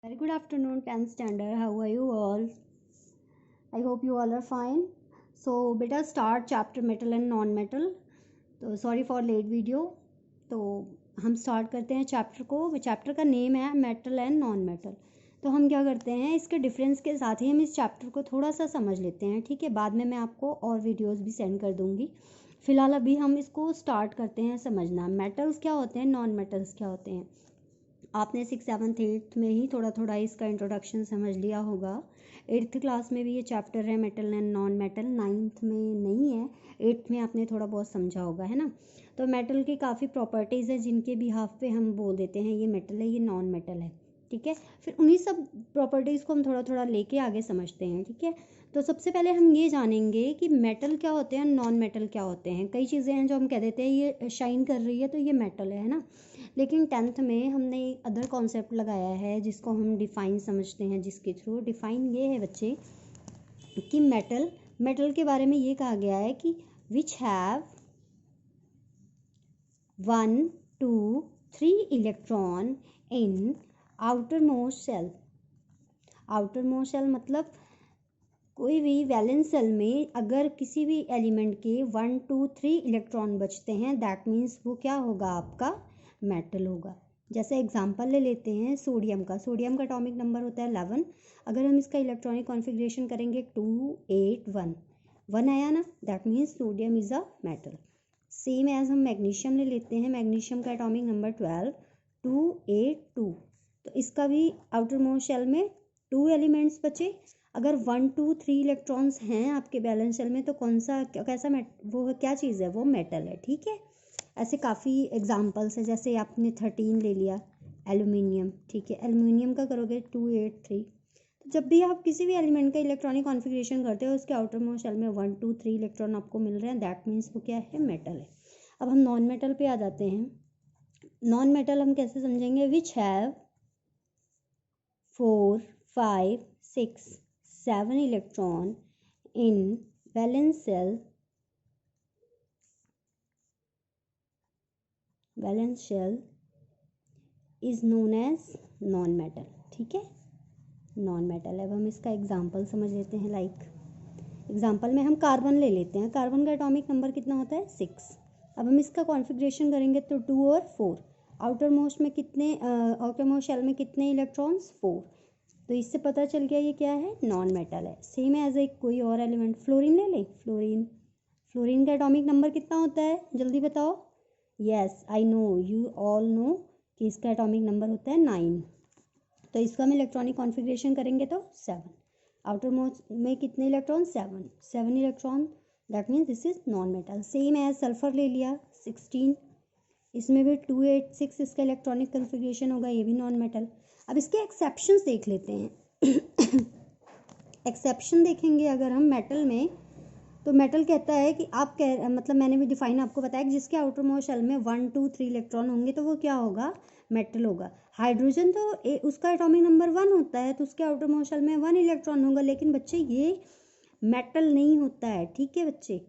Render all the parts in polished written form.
Very good afternoon, 10th standard. How are you all? I hope you all are fine. So, beta start chapter metal and non-metal. तो sorry for late video. तो हम start करते हैं chapter को. Chapter का name है metal and non metal. तो हम क्या करते हैं, इसके डिफरेंस के साथ ही हम इस चैप्टर को थोड़ा सा समझ लेते हैं. ठीक है, बाद में मैं आपको और वीडियोस भी सेंड कर दूंगी. फिलहाल अभी हम इसको स्टार्ट करते हैं समझना. मेटल्स क्या होते हैं, नॉन मेटल्स क्या होते हैं. आपने 6th 7th 8th में ही थोड़ा थोड़ा इसका इंट्रोडक्शन समझ लिया होगा. 8th क्लास में भी ये चैप्टर है metal and non metal. 9th में नहीं है, 8th में आपने थोड़ा बहुत समझा होगा, है ना. तो मेटल की काफ़ी प्रॉपर्टीज़ है जिनके बिहाफ पे हम बोल देते हैं ये मेटल है, ये नॉन मेटल है. ठीक है, फिर उन्हीं सब प्रॉपर्टीज़ को हम थोड़ा थोड़ा लेके आगे समझते हैं. ठीक है, तो सबसे पहले हम ये जानेंगे कि मेटल क्या होते हैं, नॉन मेटल क्या होते हैं. कई चीज़ें हैं जो हम कह देते हैं ये शाइन कर रही है तो ये मेटल है ना. लेकिन 10th में हमने एक अदर कॉन्सेप्ट लगाया है जिसको हम डिफ़ाइन समझते हैं, जिसके थ्रू डिफ़ाइन ये है बच्चे कि मेटल के बारे में ये कहा गया है कि which have 1 2 3 electron in outermost shell. Outermost shell मतलब कोई भी वैलेंस सेल में अगर किसी भी एलिमेंट के 1 2 3 इलेक्ट्रॉन बचते हैं, दैट मीन्स वो क्या होगा, आपका मेटल होगा. जैसे एग्जांपल ले लेते हैं सोडियम का. सोडियम का एटॉमिक नंबर होता है 11. अगर हम इसका इलेक्ट्रॉनिक कॉन्फ़िगरेशन करेंगे 2 8 1 1 आया ना, that means sodium is a metal. Same as हम मैग्नीशियम ले लेते हैं. मैग्नीशियम का एटॉमिक नंबर 12 2 8 2. तो इसका भी आउटर मोस्ट शेल में 2 एलिमेंट्स बचे. अगर 1 2 3 इलेक्ट्रॉन्स हैं आपके बैलेंस शेल में तो कौन सा कैसा वो क्या चीज़ है, वो मेटल है. ठीक है, ऐसे काफ़ी एग्जांपल्स है. जैसे आपने 13 ले लिया एल्यूमिनियम. ठीक है, एल्यूमिनियम का करोगे 2 8 3. तो जब भी आप किसी भी एलिमेंट का इलेक्ट्रॉनिक कॉन्फ़िगरेशन करते हो उसके आउटर मोस्ट शेल में 1 2 3 इलेक्ट्रॉन आपको मिल रहे हैं, दैट मीन्स वो क्या है, मेटल है. अब हम नॉन मेटल पे आ जाते हैं. नॉन मेटल हम कैसे समझेंगे, which have 4 5 6 7 electron in valence shell. Valence shell is known as non metal. ठीक है, नॉन मेटल. अब हम इसका एग्जांपल समझ लेते हैं. एग्जांपल में हम कार्बन ले लेते हैं. कार्बन का एटॉमिक नंबर कितना होता है, 6. अब हम इसका कॉन्फ़िगरेशन करेंगे तो 2 और 4. आउटर मोस्ट शेल में कितने इलेक्ट्रॉन्स, 4. तो इससे पता चल गया ये क्या है, नॉन मेटल है. सेम एज एक कोई और एलिमेंट, फ्लोरीन ले लें. फ्लोरीन का एटॉमिक नंबर कितना होता है, जल्दी बताओ. Yes I know, you all know कि इसका एटॉमिक नंबर होता है 9. तो इसका हम इलेक्ट्रॉनिक कॉन्फ़िगरेशन करेंगे तो 7. आउटर मोस्ट में कितने electron, 7 electron. That means this is non metal. Same as sulphur ले लिया 16. इसमें भी 2 8 6 इसका इलेक्ट्रॉनिक कॉन्फ़िगरेशन होगा, ये भी नॉन मेटल. अब इसके एक्सेप्शंस देख लेते हैं. एक्सेप्शन देखेंगे अगर हम मेटल में, तो मेटल कहता है कि मतलब मैंने भी डिफाइन आपको बताया कि जिसके आउटर मोस्ट शेल में 1 2 3 इलेक्ट्रॉन होंगे तो वो क्या होगा, मेटल होगा. हाइड्रोजन तो उसका एटॉमिक नंबर 1 होता है तो उसके आउटर मोस्ट शेल में 1 इलेक्ट्रॉन होगा. लेकिन बच्चे ये मेटल नहीं होता है. ठीक है बच्चे,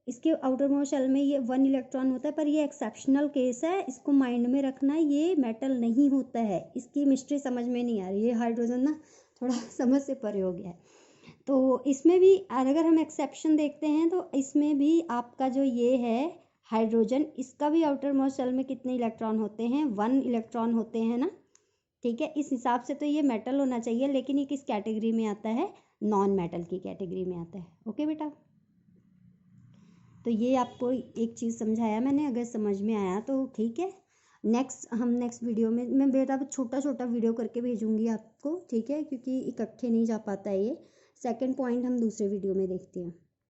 इसके आउटर मोस्ट शेल में ये 1 इलेक्ट्रॉन होता है, पर ये एक्सेप्शनल केस है, इसको माइंड में रखना. ये मेटल नहीं होता है. इसकी मिस्ट्री समझ में नहीं आ रही है. हाइड्रोजन ना थोड़ा समझ से परे हो गया है. तो इसमें भी अगर हम एक्सेप्शन देखते हैं तो इसमें भी आपका जो ये है हाइड्रोजन, इसका भी आउटर मोस्ट शेल में कितने इलेक्ट्रॉन होते हैं, 1 इलेक्ट्रॉन होते हैं ना. ठीक है, इस हिसाब से तो ये मेटल होना चाहिए, लेकिन ये किस कैटेगरी में आता है, नॉन मेटल की कैटेगरी में आता है. ओके बेटा, तो ये आपको एक चीज़ समझाया मैंने. अगर समझ में आया तो ठीक है. नेक्स्ट वीडियो में मैं बेटा छोटा छोटा वीडियो करके भेजूंगी आपको. ठीक है, क्योंकि इकट्ठे नहीं जा पाता है ये. सेकंड पॉइंट हम दूसरे वीडियो में देखते हैं.